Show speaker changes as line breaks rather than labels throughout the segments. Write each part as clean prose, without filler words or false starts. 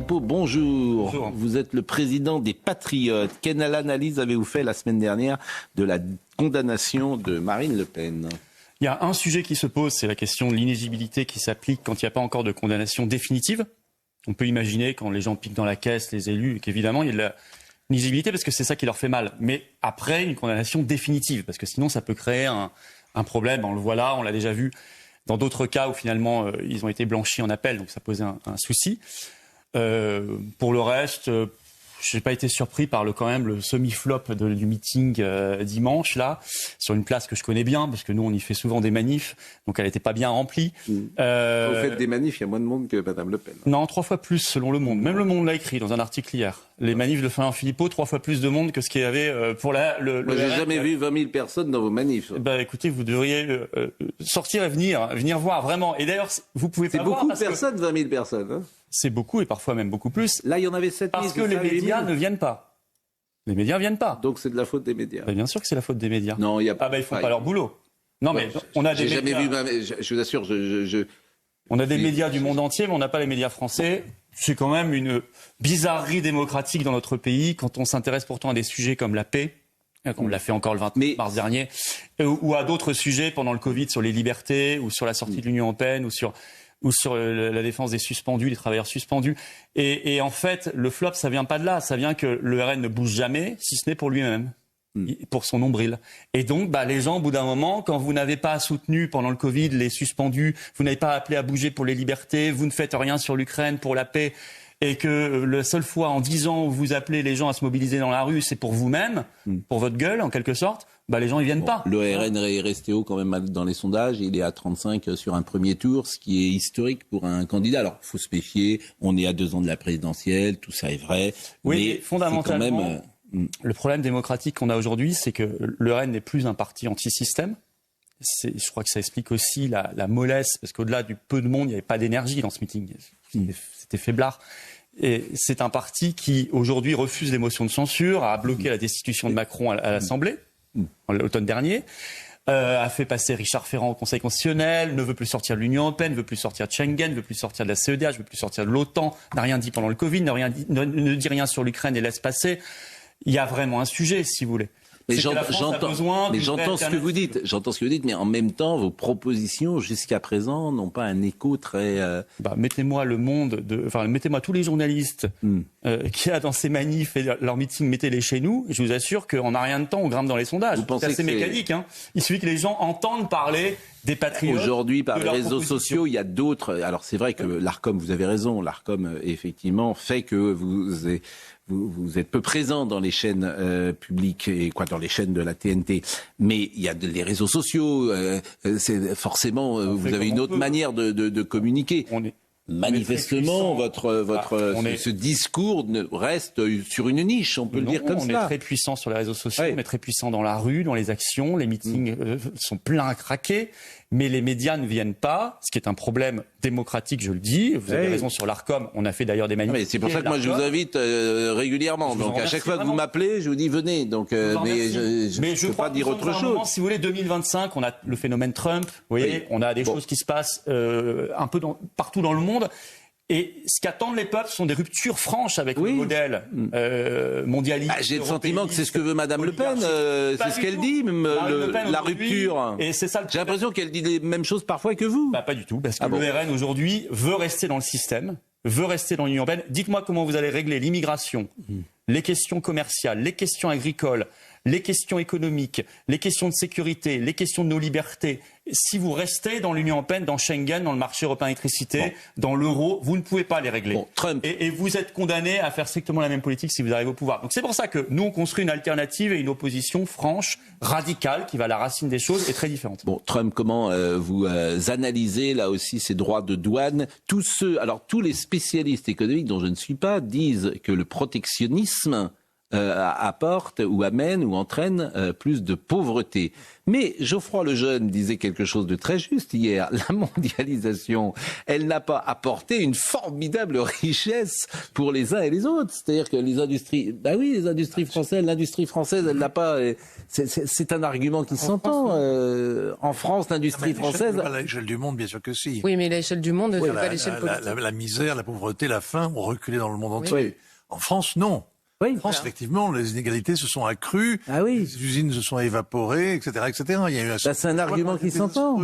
Bonjour.
Bonjour.
Vous êtes le président des Patriotes. Quelle analyse avez-vous fait la semaine dernière de la condamnation de Marine Le Pen ?
Il y a un sujet qui se pose, c'est la question de l'inéligibilité qui s'applique quand il n'y a pas encore de condamnation définitive. On peut imaginer quand les gens piquent dans la caisse, les élus, qu'évidemment il y a de la inéligibilité parce que c'est ça qui leur fait mal. Mais après, une condamnation définitive, parce que sinon ça peut créer un problème. On le voit là, on l'a déjà vu dans d'autres cas où finalement ils ont été blanchis en appel, donc ça posait un souci. Pour le reste, je n'ai pas été surpris par le semi-flop du meeting dimanche là, sur une place que je connais bien, parce que nous on y fait souvent des manifs, donc elle n'était pas bien remplie.
Vous faites des manifs, il y a moins de monde que Madame Le Pen.
Non, 3 fois plus selon Le Monde. Même Le Monde l'a écrit dans un article hier. Les manifs de Fabien Philippot, 3 fois plus de monde que ce qu'il y avait pour le
Moi, j'ai jamais vu 20 000 personnes dans vos manifs.
Écoutez, vous devriez sortir et venir voir vraiment. Et d'ailleurs, vous pouvez pas voir.
C'est beaucoup de personnes, 20 000 personnes. Hein.
C'est beaucoup et parfois même beaucoup plus.
Là, il y en avait 7 000.
Parce que les médias ne viennent pas. Les médias ne viennent pas.
Donc c'est de la faute des médias.
Bien sûr que c'est la faute des médias.
Non, il y a pas.
Ils font pas leur boulot. Non, mais on a des médias.
J'ai jamais vu. Je vous assure,
On a des médias du monde entier, mais on n'a pas les médias français. C'est quand même une bizarrerie démocratique dans notre pays quand on s'intéresse pourtant à des sujets comme la paix. On l'a fait encore le 29 mars dernier, ou à d'autres sujets pendant le Covid sur les libertés, ou sur la sortie de l'Union européenne, ou sur la défense des suspendus, des travailleurs suspendus. Et en fait, le flop, ça vient pas de là. Ça vient que le RN ne bouge jamais, si ce n'est pour lui-même, pour son nombril. Et donc, les gens, au bout d'un moment, quand vous n'avez pas soutenu pendant le Covid les suspendus, vous n'avez pas appelé à bouger pour les libertés, vous ne faites rien sur l'Ukraine pour la paix, et que la seule fois en 10 ans où vous appelez les gens à se mobiliser dans la rue, c'est pour vous-même, pour votre gueule, en quelque sorte, les gens, ils viennent pas.
Le RN est resté haut quand même dans les sondages. Il est à 35 sur un premier tour, ce qui est historique pour un candidat. Alors, il faut se méfier. On est à 2 ans de la présidentielle. Tout ça est vrai.
Oui, mais fondamentalement,
quand même,
le problème démocratique qu'on a aujourd'hui, c'est que le RN n'est plus un parti anti-système. Je crois que ça explique aussi la mollesse, parce qu'au-delà du peu de monde, il n'y avait pas d'énergie dans ce meeting. C'était faiblard. Et c'est un parti qui, aujourd'hui, refuse les motions de censure, a bloqué la destitution de Macron à l'Assemblée, l'automne dernier, a fait passer Richard Ferrand au Conseil constitutionnel, ne veut plus sortir de l'Union européenne, ne veut plus sortir de Schengen, ne veut plus sortir de la CEDH, ne veut plus sortir de l'OTAN, n'a rien dit pendant le Covid, ne dit rien sur l'Ukraine et laisse passer. Il y a vraiment un sujet, si vous voulez.
Mais j'entends ce que vous dites. J'entends ce que vous dites, mais en même temps, vos propositions jusqu'à présent n'ont pas un écho très.
Mettez-moi mettez-moi tous les journalistes qu'il y a dans ces manifs et leurs meetings, mettez-les chez nous. Je vous assure qu'en un rien de temps, on grimpe dans les sondages. C'est assez mécanique. Il suffit que les gens entendent parler des patriotes.
Aujourd'hui, par les réseaux sociaux, il y a d'autres. Alors c'est vrai que l'Arcom, vous avez raison, l'Arcom effectivement fait que vous êtes peu présent dans les chaînes publiques et dans les chaînes de la TNT. Mais il y a les réseaux sociaux. C'est forcément, vous avez une autre manière de communiquer. Manifestement, ce discours reste sur une niche, on peut le dire comme ça.
On est très puissant sur les réseaux sociaux, on est très puissant dans la rue, dans les actions, les meetings sont pleins à craquer, mais les médias ne viennent pas, ce qui est un problème démocratique, je le dis. Vous avez raison sur l'Arcom, on a fait d'ailleurs des manifs.
C'est pour ça que moi je vous invite régulièrement. Donc à chaque fois que vous m'appelez, je vous dis venez. Donc, mais je ne peux pas dire autre chose.
Si vous voulez, 2025, on a le phénomène Trump, vous voyez, on a des choses qui se passent un peu partout dans le monde. Et ce qu'attendent les peuples sont des ruptures franches avec le modèle mondialiste.
J'ai le sentiment que c'est ce que veut Madame Le Pen. C'est ce qu'elle dit, la rupture.
Et c'est ça.
J'ai l'impression qu'elle dit les mêmes choses parfois que vous.
Pas du tout, parce que le RN aujourd'hui veut rester dans le système, veut rester dans l'Union européenne. Dites-moi comment vous allez régler l'immigration, les questions commerciales, les questions agricoles, les questions économiques, les questions de sécurité, les questions de nos libertés. Si vous restez dans l'Union européenne, dans Schengen, dans le marché européen d'électricité, dans l'euro, vous ne pouvez pas les régler.
Trump.
Et vous êtes condamné à faire strictement la même politique si vous arrivez au pouvoir. Donc c'est pour ça que nous, on construit une alternative et une opposition franche, radicale, qui va à la racine des choses et très différente.
Trump, comment vous analysez là aussi ces droits de douane ? Tous les spécialistes économiques dont je ne suis pas disent que le protectionnisme apporte ou amène ou entraîne plus de pauvreté. Mais Geoffroy Lejeune disait quelque chose de très juste hier. La mondialisation, elle n'a pas apporté une formidable richesse pour les uns et les autres. C'est-à-dire que les industries, les industries françaises, l'industrie française, elle n'a pas. C'est un argument qui s'entend. En France, l'industrie française.
À l'échelle du monde, bien sûr que si.
Oui, mais l'échelle du monde, c'est pas l'échelle politique.
La misère, la pauvreté, la faim ont reculé dans le monde entier.
Oui.
En France, non.
Oui,
en France, effectivement, les inégalités se sont accrues, les usines se sont évaporées, etc., etc. Il y a eu
c'est un argument qui s'entend.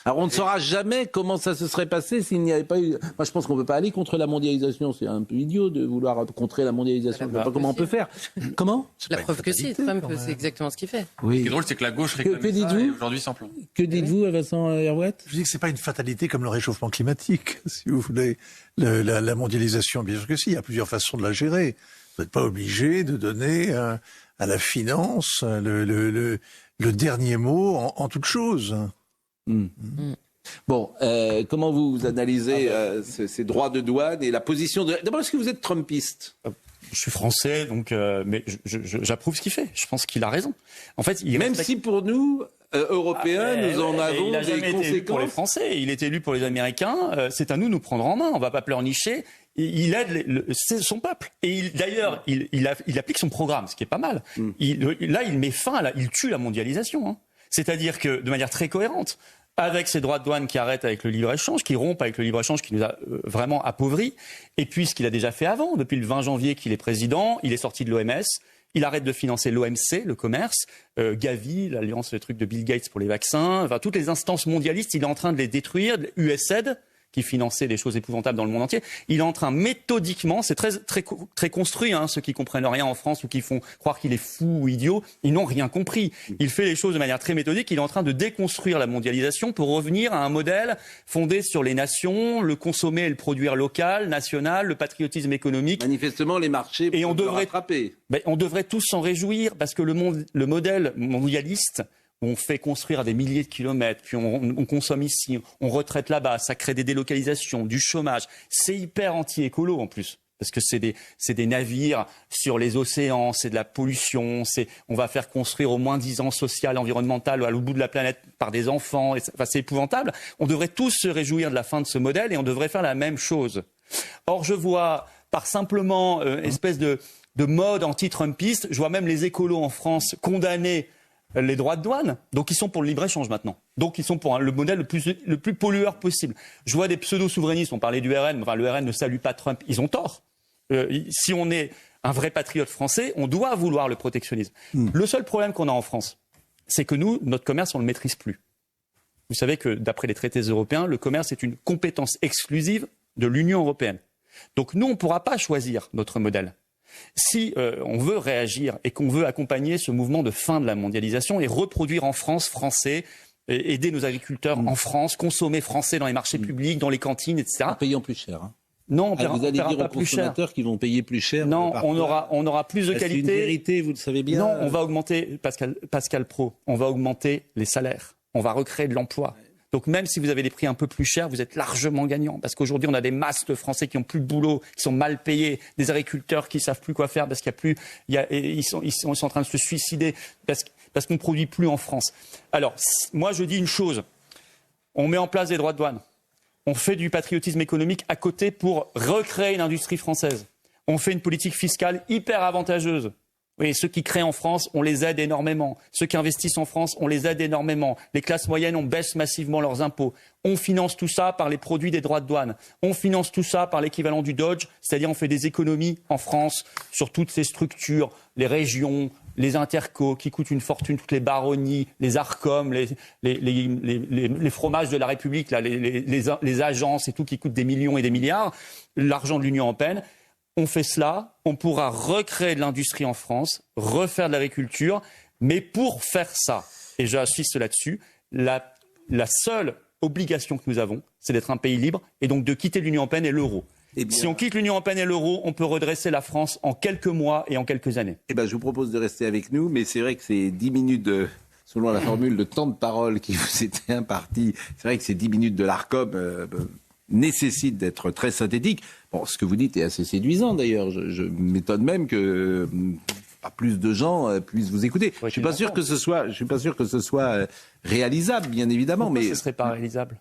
Alors on ne saura jamais comment ça se serait passé s'il n'y avait pas eu... Moi je pense qu'on ne peut pas aller contre la mondialisation, c'est un peu idiot de vouloir contrer la mondialisation, je ne sais pas comment on peut faire. Comment ?
La preuve que si, Trump, c'est exactement ce qu'il fait.
Oui. Ce qui est drôle, c'est que la gauche réclame ça et aujourd'hui sans plan.
Que dites-vous, Vincent Herouet ?
Je dis que c'est pas une fatalité comme le réchauffement climatique, si vous voulez. La mondialisation, bien sûr que si, il y a plusieurs façons de la gérer. Vous n'êtes pas obligé de donner à la finance le dernier mot en toute chose.
Bon, comment vous analysez ces droits de douane et la position de... D'abord, est-ce que vous êtes trumpiste ?
Je suis français, donc, mais j'approuve ce qu'il fait. Je pense qu'il a raison. En fait,
même si pour nous... Européens, nous en avons
des
conséquences.
Été élu pour les Français, il est élu pour les Américains. C'est à nous de nous prendre en main. On ne va pas pleurnicher. Il aide son peuple. Et d'ailleurs, il applique son programme, ce qui est pas mal. Là, il met fin, il tue la mondialisation. Hein. C'est-à-dire que, de manière très cohérente, avec ses droits de douane qui arrêtent avec le libre-échange, qui rompent avec le libre-échange qui nous a vraiment appauvris, et puis ce qu'il a déjà fait avant, depuis le 20 janvier qu'il est président, il est sorti de l'OMS. Il arrête de financer l'OMC, le commerce, Gavi, l'alliance, le truc de Bill Gates pour les vaccins, enfin toutes les instances mondialistes, il est en train de les détruire, USAID, qui finançait des choses épouvantables dans le monde entier, il est en train méthodiquement, c'est très construit, hein, ceux qui comprennent rien en France ou qui font croire qu'il est fou ou idiot, ils n'ont rien compris. Il fait les choses de manière très méthodique, il est en train de déconstruire la mondialisation pour revenir à un modèle fondé sur les nations, le consommer et le produire local, national, le patriotisme économique.
Manifestement, les marchés
et on devrait
rattraper.
On devrait tous s'en réjouir parce que le modèle mondialiste, on fait construire à des milliers de kilomètres, puis on consomme ici, on retraite là-bas, ça crée des délocalisations, du chômage. C'est hyper anti-écolo en plus, parce que c'est des navires sur les océans, c'est de la pollution, on va faire construire au moins 10 ans social, environnemental, à l'autre bout de la planète par des enfants. C'est épouvantable. On devrait tous se réjouir de la fin de ce modèle et on devrait faire la même chose. Or, je vois, par simplement espèce de mode anti-trumpiste, je vois même les écolos en France condamner les droits de douane, donc ils sont pour le libre-échange maintenant. Donc ils sont pour le modèle le plus pollueur possible. Je vois des pseudo-souverainistes, on parlait du RN, enfin le RN ne salue pas Trump, ils ont tort. Si on est un vrai patriote français, on doit vouloir le protectionnisme. Le seul problème qu'on a en France, c'est que nous, notre commerce, on ne le maîtrise plus. Vous savez que d'après les traités européens, le commerce est une compétence exclusive de l'Union européenne. Donc nous, on ne pourra pas choisir notre modèle. Si on veut réagir et qu'on veut accompagner ce mouvement de fin de la mondialisation et reproduire en France français, aider nos agriculteurs en France, consommer français dans les marchés publics, dans les cantines, etc.
En payant plus cher. Hein.
Non,
vous allez dire aux consommateurs qu'ils vont payer plus cher.
Non, on aura plus de qualité.
C'est une vérité, vous le savez bien.
Non, on va augmenter, Pascal Pro, on va augmenter les salaires. On va recréer de l'emploi. Donc même si vous avez des prix un peu plus chers, vous êtes largement gagnant. Parce qu'aujourd'hui, on a des masses de Français qui n'ont plus de boulot, qui sont mal payés, des agriculteurs qui ne savent plus quoi faire parce qu'il y a plus, ils sont en train de se suicider parce qu'on ne produit plus en France. Alors, moi je dis une chose, on met en place des droits de douane, on fait du patriotisme économique à côté pour recréer une industrie française. On fait une politique fiscale hyper avantageuse. Oui, ceux qui créent en France, on les aide énormément. Ceux qui investissent en France, on les aide énormément. Les classes moyennes, on baisse massivement leurs impôts. On finance tout ça par les produits des droits de douane. On finance tout ça par l'équivalent du Dodge, c'est-à-dire on fait des économies en France sur toutes ces structures, les régions, les intercos qui coûtent une fortune, toutes les baronnies, les Arcom, les fromages de la République, là, les agences et tout qui coûtent des millions et des milliards, l'argent de l'Union européenne. On fait cela, on pourra recréer de l'industrie en France, refaire de l'agriculture, mais pour faire ça, et j'insiste là-dessus, la seule obligation que nous avons, c'est d'être un pays libre et donc de quitter l'Union européenne et l'euro. Si on quitte l'Union européenne et l'euro, on peut redresser la France en quelques mois et en quelques années.
Je vous propose de rester avec nous, mais c'est vrai que c'est 10 minutes selon la formule de temps de parole qui vous était imparti, c'est vrai que ces 10 minutes de l'ARCOM nécessite d'être très synthétique. Bon, ce que vous dites est assez séduisant d'ailleurs. Je m'étonne même que pas plus de gens puissent vous écouter. Je suis pas sûr que ce soit réalisable, bien évidemment.
Pourquoi
mais
ce serait pas réalisable?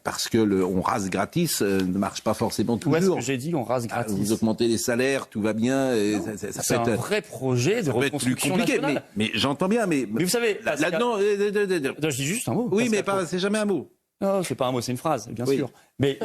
Parce que on rase gratis ne marche pas forcément toujours.
Où est-ce que j'ai dit on rase gratis?
Vous augmentez les salaires, tout va bien.
C'est un vrai projet de reconstruction nationale.
Mais j'entends bien, mais
vous savez,
non,
je dis juste un mot.
Oui, mais c'est jamais un mot.
Non, c'est pas un mot, c'est une phrase, bien sûr. Mais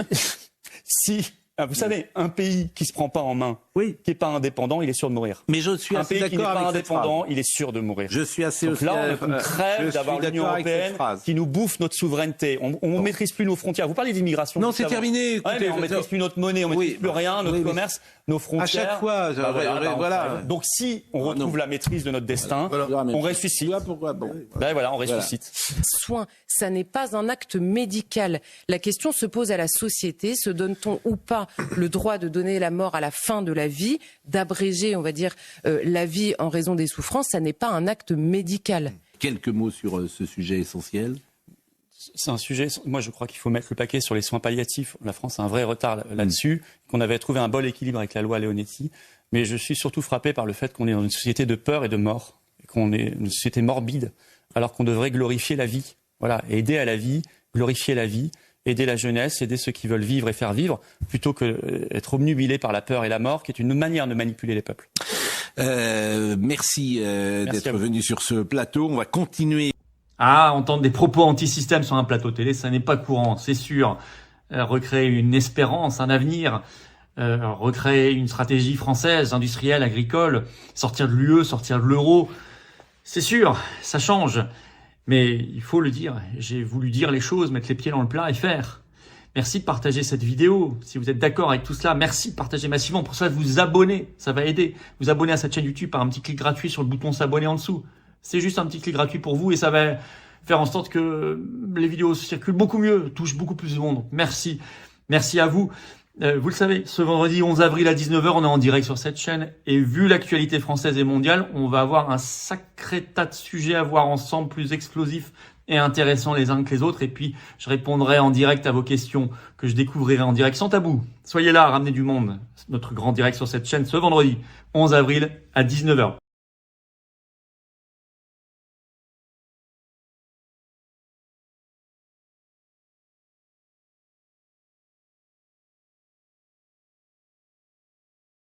si, vous savez, un pays qui se prend pas en main, qui est pas indépendant, il est sûr de mourir.
Mais je suis assez d'accord avec cette phrase. Un pays qui n'est pas
indépendant, il est sûr de mourir.
Je suis assez
Donc là, on crève d'avoir l'Union européenne qui nous bouffe notre souveraineté. On maîtrise plus nos frontières. Vous parlez d'immigration.
Non, c'est terminé.
Écoutez, mais on maîtrise plus notre monnaie, on maîtrise plus rien, notre commerce, nos frontières.
À chaque fois, voilà.
Donc si on retrouve la maîtrise de notre destin, on ressuscite. On ressuscite.
Soin, ça n'est pas un acte médical. La question se pose à la société. Se donne-t-on ou pas le droit de donner la mort à la fin de la vie, d'abréger, on va dire, la vie en raison des souffrances? Ça n'est pas un acte médical.
Quelques mots sur ce sujet essentiel.
C'est un sujet, moi je crois qu'il faut mettre le paquet sur les soins palliatifs. La France a un vrai retard là-dessus, qu'on avait trouvé un bon équilibre avec la loi Leonetti. Mais je suis surtout frappé par le fait qu'on est dans une société de peur et de mort, qu'on est une société morbide, alors qu'on devrait glorifier la vie. Voilà, aider à la vie, glorifier la vie, aider la jeunesse, aider ceux qui veulent vivre et faire vivre, plutôt que être obnubilé par la peur et la mort, qui est une manière de manipuler les peuples.
Merci d'être venu sur ce plateau. On va continuer.
Entendre des propos anti-système sur un plateau télé, ça n'est pas courant, c'est sûr. Recréer une espérance, un avenir, recréer une stratégie française, industrielle, agricole, sortir de l'UE, sortir de l'euro, c'est sûr, ça change. Mais il faut le dire, j'ai voulu dire les choses, mettre les pieds dans le plat et faire. Merci de partager cette vidéo. Si vous êtes d'accord avec tout cela, merci de partager massivement. Pour ça, vous abonner, ça va aider. Vous abonner à cette chaîne YouTube par un petit clic gratuit sur le bouton s'abonner en dessous. C'est juste un petit clic gratuit pour vous et ça va faire en sorte que les vidéos circulent beaucoup mieux, touchent beaucoup plus de monde. Merci. Merci à vous. Vous le savez, ce vendredi 11 avril à 19h, on est en direct sur cette chaîne. Et vu l'actualité française et mondiale, on va avoir un sacré tas de sujets à voir ensemble, plus explosifs et intéressants les uns que les autres. Et puis, je répondrai en direct à vos questions que je découvrirai en direct sans tabou. Soyez là, ramenez du monde. Notre grand direct sur cette chaîne ce vendredi 11 avril à 19h.